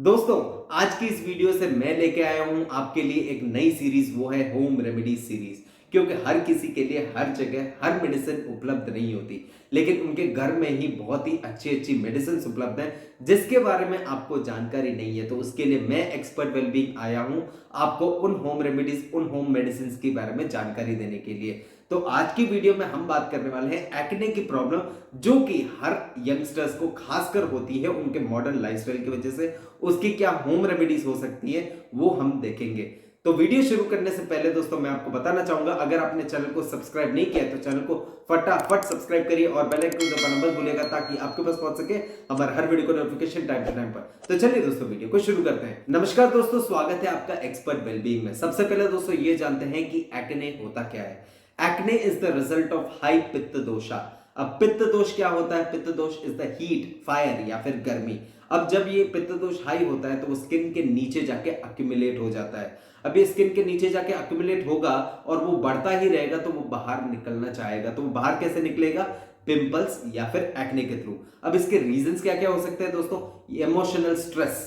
दोस्तों, आज की इस वीडियो से मैं लेके आया हूं आपके लिए एक नई सीरीज, वो है होम रेमेडीज सीरीज। क्योंकि हर किसी के लिए हर जगह हर मेडिसिन उपलब्ध नहीं होती, लेकिन उनके घर में ही बहुत ही अच्छी अच्छी मेडिसिन उपलब्ध हैं जिसके बारे में आपको जानकारी नहीं है। तो उसके लिए मैं एक्सपर्ट वेलबींग आया हूं आपको उन होम रेमेडीज, उन होम मेडिसिन के बारे में जानकारी देने के लिए। तो आज की वीडियो में हम बात करने वाले हैं एक्ने की प्रॉब्लम, जो कि हर यंगस्टर्स को खासकर होती है उनके मॉडर्न लाइफस्टाइल की वजह से। उसकी क्या होम रेमेडीज हो सकती है वो हम देखेंगे। तो वीडियो शुरू करने से पहले दोस्तों मैं आपको बताना चाहूंगा, अगर आपने चैनल को सब्सक्राइब नहीं किया है तो चैनल को फटाफट सब्सक्राइब करिए और बेल आइकन दबाना मत भूलिएगा ताकि आपके पास पहुंच सके हमारे हर वीडियो को नोटिफिकेशन टाइम टू टाइम पर। तो चलिए दोस्तों वीडियो को शुरू करते हैं। नमस्कार दोस्तों, स्वागत है आपका एक्सपर्ट वेलबींग में। सबसे पहले दोस्तों ये जानते हैं कि एक्ने होता क्या है। Acne is the result of high पित्त दोषा। अब पित्त दोष क्या होता है? पित्त दोष इज द हीट, फायर या फिर गर्मी। अब जब ये पित्त दोष हाई होता है तो वो स्किन के नीचे जाके अक्यूमुलेट हो जाता है। अब ये स्किन के नीचे जाके अक्यूमुलेट होगा और वो बढ़ता ही रहेगा तो वो बाहर निकलना चाहेगा। तो वो बाहर कैसे निकलेगा? पिंपल्स या फिर एक्ने के थ्रू। अब इसके रीजंस क्या क्या हो सकते हैं दोस्तों? Emotional stress,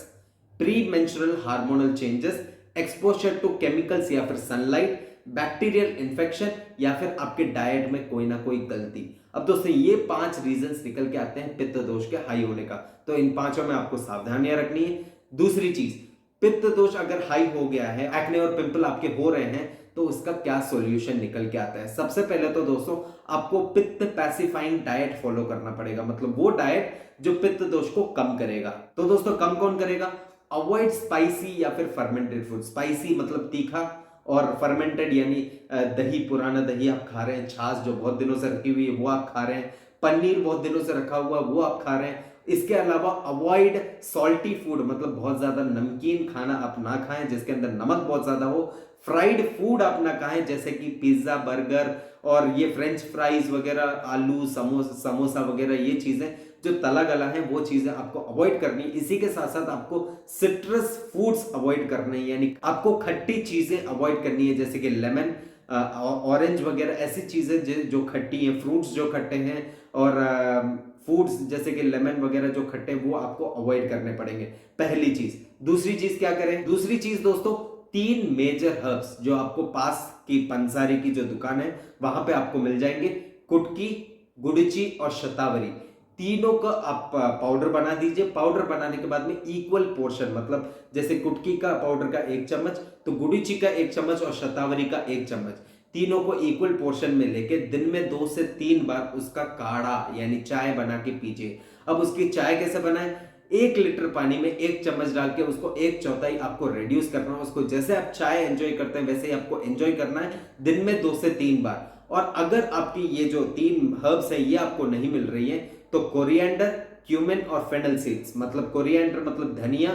premenstrual hormonal changes, exposure to chemicals या फिर सनलाइट, बैक्टीरियल इंफेक्शन या फिर आपके डाइट में कोई ना कोई गलती। अब दोस्तों ये 5 रीजंस निकल के आते हैं पित्त दोष के हाई होने का। तो इन पांचों में आपको सावधानियां रखनी है। दूसरी चीज, पित्त दोष अगर हाई हो गया है, एक्ने और पिंपल आपके हो रहे हैं, तो उसका क्या सॉल्यूशन निकल के आता है? सबसे पहले तो दोस्तों आपको पित्त पैसिफाइंग डाइट फॉलो करना पड़ेगा, मतलब वो डाइट जो पित्त दोष को कम करेगा। तो दोस्तों कम कौन करेगा? अवॉइड स्पाइसी या फिर फर्मेंटेड फूड। स्पाइसी मतलब तीखा, और फर्मेंटेड यानी दही, पुराना दही आप खा रहे हैं, छाछ जो बहुत दिनों से रखी हुई है वो आप खा रहे हैं, पनीर बहुत दिनों से रखा हुआ वो आप खा रहे हैं। इसके अलावा अवॉइड सॉल्टी फूड, मतलब बहुत ज्यादा नमकीन खाना आप ना खाएं जिसके अंदर नमक बहुत ज्यादा हो। फ्राइड फूड आप ना खाएं जैसे कि पिज्जा, बर्गर और ये फ्रेंच फ्राइज वगैरह, आलू समोसा वगैरह, ये चीजें जो तला गला है वो चीजें आपको अवॉइड करनी है। इसी के साथ साथ आपको सिट्रस फूड्स अवॉइड करने हैं, यानी आपको खट्टी चीजें अवॉइड करनी है जैसे कि लेमन, ऑरेंज वगैरह, ऐसी चीजें जो खट्टी हैं, फ्रूट्स जो खट्टे हैं, और फूड्स जैसे कि लेमन वगैरह जो खट्टे हैं वो आपको अवॉइड करने पड़ेंगे, पहली चीज। दूसरी चीज क्या करें? दूसरी चीज दोस्तों 3 मेजर हर्ब्स जो आपको पास की पंसारी की जो दुकान है वहां पे आपको मिल जाएंगे। कुटकी, गुड़ची और शतावरी, तीनों का आप पाउडर बना दीजिए। पाउडर बनाने के बाद में इक्वल पोर्शन, मतलब जैसे कुटकी का पाउडर का 1 चम्मच, तो गुड़ीची का 1 चम्मच और शतावरी का 1 चम्मच, तीनों को इक्वल पोर्शन में लेके दिन में 2 से 3 बार उसका काढ़ा यानी चाय बना के पीजिए। अब उसकी चाय कैसे बनाए? 1 लीटर पानी में 1 चम्मच डाल के उसको 1/4 आपको रिड्यूस करना है। उसको जैसे आप चाय एंजॉय करते हैं वैसे ही आपको एंजॉय करना है दिन में 2 से 3 बार। और अगर आपकी ये जो 3 हर्ब्स है ये आपको नहीं मिल रही है तो कोरिएंडर, क्यूमिन और फेनल सीड्स, मतलब कोरिएंडर मतलब धनिया,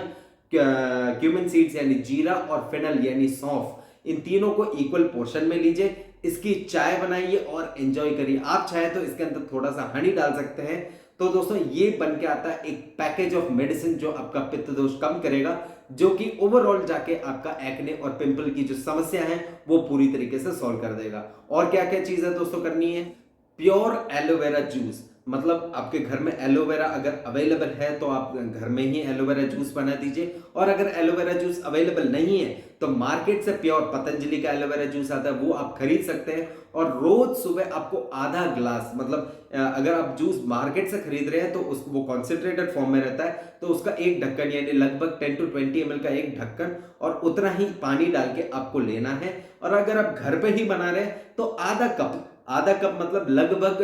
क्यूमिन सीड्स यानी जीरा और फेनल यानी सौंफ, इन तीनों को इक्वल पोर्शन में लीजिए, इसकी चाय बनाइए और एंजॉय करिए। आप चाहे तो इसके अंदर थोड़ा सा हनी डाल सकते हैं। तो दोस्तों ये बन के आता है एक पैकेज ऑफ मेडिसिन जो आपका पित्त दोष कम करेगा, जो कि ओवरऑल जाके आपका एक्ने और पिंपल की जो समस्या है वो पूरी तरीके से सॉल्व कर देगा। और क्या क्या चीजें दोस्तों करनी है? प्योर एलोवेरा जूस, मतलब आपके घर में एलोवेरा अगर अवेलेबल है तो आप घर में ही एलोवेरा जूस बना दीजिए। और अगर एलोवेरा जूस अवेलेबल नहीं है तो मार्केट से प्योर पतंजलि का एलोवेरा जूस आता है वो आप खरीद सकते हैं। और रोज सुबह आपको आधा ग्लास, मतलब अगर आप जूस मार्केट से खरीद रहे हैं तो उसको वो कॉन्सेंट्रेटेड फॉर्म में रहता है, तो उसका एक ढक्कन यानी लगभग 10 to 20 ml का एक ढक्कन और उतना ही पानी डाल के आपको लेना है। और अगर आप घर पे ही बना रहे हैं तो आधा कप मतलब लगभग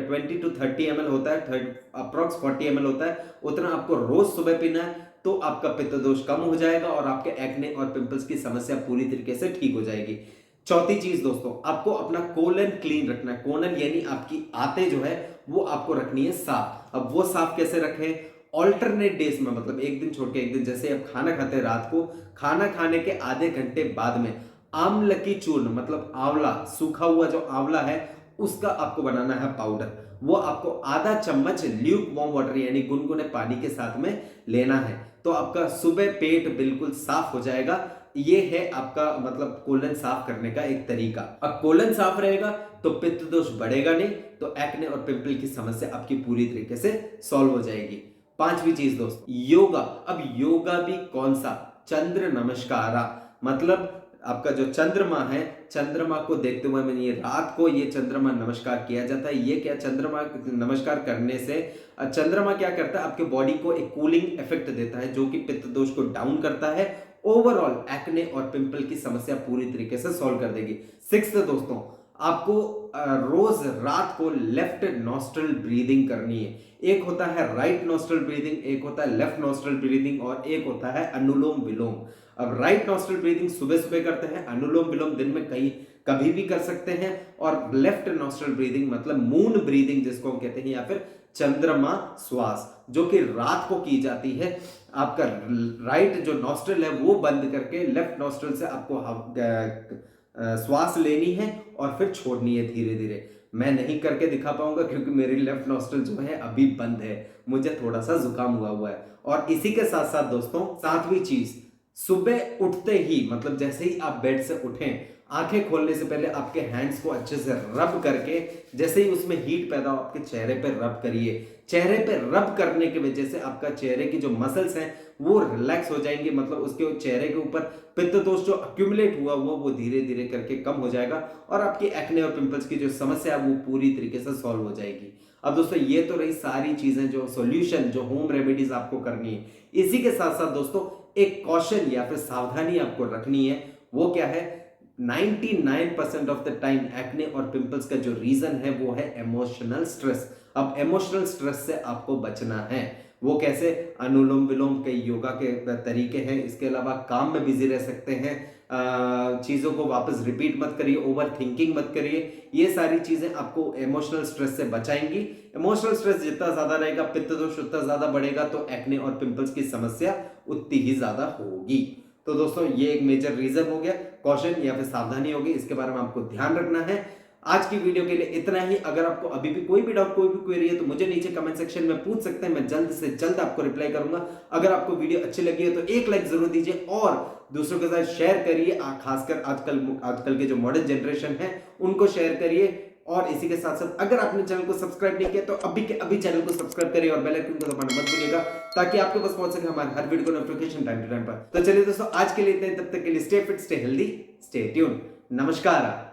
20 to 30 ml होता है, अप्रॉक्स 40 ml होता है, उतना आपको रोज सुबह पीना है। तो आपका पित्त दोष कम हो जाएगा और आपके एक्ने और पिंपल्स की समस्या पूरी तरीके से ठीक हो जाएगी। चौथी चीज दोस्तों, आपको अपना कोलन क्लीन रखना है। कोलन यानी आपकी आंतें जो है वो आपको रखनी है साफ। अब वो साफ कैसे रखें? ऑल्टरनेट डेज में, मतलब एक दिन छोड़ के एक दिन, जैसे आप खाना खाते हैं रात को, खाना खाने के आधे घंटे बाद में आम्ल की चूर्ण, मतलब आंवला, सूखा हुआ जो आंवला है उसका आपको बनाना है पाउडर। वो आपको आधा चम्मच ल्यूक वार्म वाटर यानी गुनगुने पानी के साथ में लेना है। तो आपका सुबह पेट बिल्कुल साफ हो जाएगा। ये है आपका मतलब कोलन साफ करने का एक तरीका। अब कोलन साफ रहेगा तो पित्त दोष बढ़ेगा नहीं, तो एक्ने और पिंपल की समस्या आपकी पूरी तरीके से सॉल्व हो जाएगी। पांचवी चीज दोस्तों, योगा। अब योगा भी कौन सा? चंद्र नमस्कारा, मतलब आपका जो चंद्रमा है, चंद्रमा को देखते हुए मैंने ये रात को ये चंद्रमा नमस्कार किया जाता है। ये क्या, चंद्रमा नमस्कार करने से चंद्रमा क्या करता है, आपके बॉडी को एक कूलिंग इफेक्ट देता है जो कि पित्त दोष को डाउन करता है। ओवरऑल एक्ने और पिंपल की समस्या पूरी तरीके से सॉल्व कर देगी। सिक्स्थ दोस्तों, आपको रोज रात को लेफ्ट नॉस्ट्रल ब्रीदिंग करनी है। एक होता है राइट नॉस्ट्रल ब्रीदिंग, एक होता है लेफ्ट नॉस्ट्रल ब्रीदिंग और एक होता है अनुलोम विलोम। अब राइट नॉस्ट्रल ब्रीदिंग सुबह सुबह करते हैं, अनुलोम विलोम दिन में कभी भी कर सकते हैं, और लेफ्ट नॉस्ट्रल ब्रीदिंग मतलब मून ब्रीदिंग जिसको हम कहते हैं, या फिर चंद्रमा श्वास, जो कि रात को की जाती है। आपका राइट जो नॉस्ट्रल है वो बंद करके लेफ्ट नॉस्ट्रल से आपको श्वास लेनी है और फिर छोड़नी है धीरे धीरे। मैं नहीं करके दिखा पाऊंगा क्योंकि मेरी लेफ्ट नॉस्ट्रल जो है अभी बंद है, मुझे थोड़ा सा जुकाम हुआ है। और इसी के साथ साथ दोस्तों, सातवीं चीज, सुबह उठते ही मतलब जैसे ही आप बेड से उठें, आंखें खोलने से पहले आपके हैंड्स को अच्छे से रब करके, जैसे ही उसमें हीट पैदा हो आपके चेहरे पे रब करिए। चेहरे पे रब करने की वजह से आपका चेहरे की जो मसल्स हैं वो रिलैक्स हो जाएंगे, मतलब उसके चेहरे के ऊपर पित्त दोष जो अक्यूमुलेट हुआ वो धीरे धीरे करके कम हो जाएगा और आपकी एक्ने और पिंपल्स की जो समस्या है वो पूरी तरीके से सॉल्व हो जाएगी। अब दोस्तों ये तो रही सारी चीजें, जो सॉल्यूशन, जो होम रेमेडीज आपको करनी है। इसी के साथ साथ दोस्तों एक कॉशन या फिर सावधानी आपको रखनी है। वो क्या है? 99% ऑफ द टाइम एक्ने और पिंपल्स का जो रीजन है वो है इमोशनल स्ट्रेस। अब इमोशनल स्ट्रेस से आपको बचना है। वो कैसे? अनुलोम विलोम के योगा के तरीके हैं। इसके अलावा काम में बिजी रह सकते हैं, चीजों को वापस रिपीट मत करिए, ओवर थिंकिंग मत करिए। ये सारी चीजें आपको इमोशनल स्ट्रेस से बचाएंगी। इमोशनल स्ट्रेस जितना ज्यादा रहेगा, पित्त दोष उतना ज्यादा बढ़ेगा, तो एक्ने और पिंपल्स की समस्या उतनी ही ज्यादा होगी। तो दोस्तों ये एक मेजर रीजन हो गया, कॉशन या फिर सावधानी होगी, इसके बारे में आपको ध्यान रखना है। आज की वीडियो के लिए इतना ही। अगर आपको अभी भी कोई भी डाउट, कोई भी क्वेरी है तो मुझे नीचे कमेंट सेक्शन में पूछ सकते हैं, मैं जल्द से जल्द आपको रिप्लाई करूंगा। अगर आपको वीडियो अच्छी लगी है तो एक लाइक जरूर दीजिए और दूसरों के साथ शेयर करिए। खासकर आजकल के जो मॉडर्न जनरेशन है उनको शेयर करिए। और इसी के साथ साथ अगर आपने चैनल को सब्सक्राइब नहीं किया तो अभी के अभी चैनल को सब्सक्राइब करिए और बेल आइकन को दबाना मत भूलिएगा, ताकि आपके पास पहुंच सके हमारे हर वीडियो को नोटिफिकेशन टाइम टू टाइम पर। तो चलिए दोस्तों, आज के लिए इतना ही। तब तक के लिए stay fit, stay healthy, stay tune. नमस्कार।